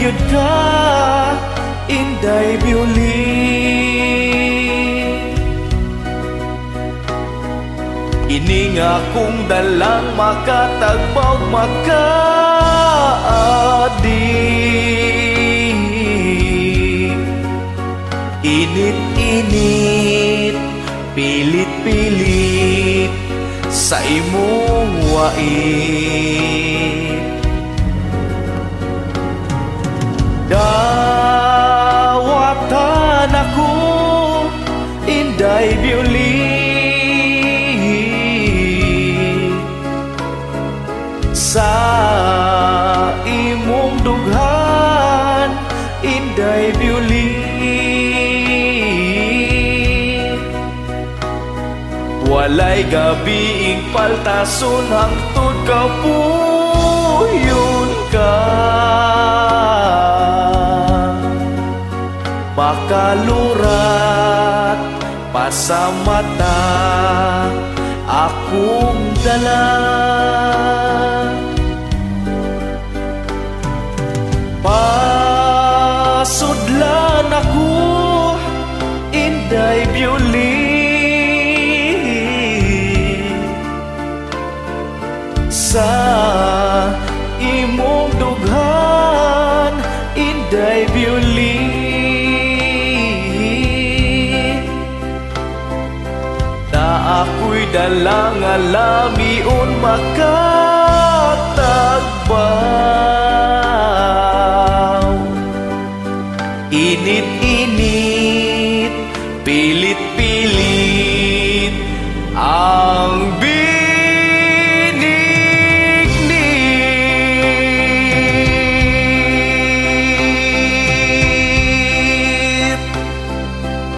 gyud ka, Inday Violin. Ini nga kung dalang makatagbaw makaadi. Init-init, pilit-pilit sa imong wait. Dawatan ako, Inday Violin, sa imong dughan, Inday Violin. Walay gabiing paltason hangtod kapuyon ka. Makalurat pa sa mata akong dala. Pasudlan ako, Inday Violin, sa imong dughan, Inday Violin. Na ako'y dalang alamiun makatagbaw. Init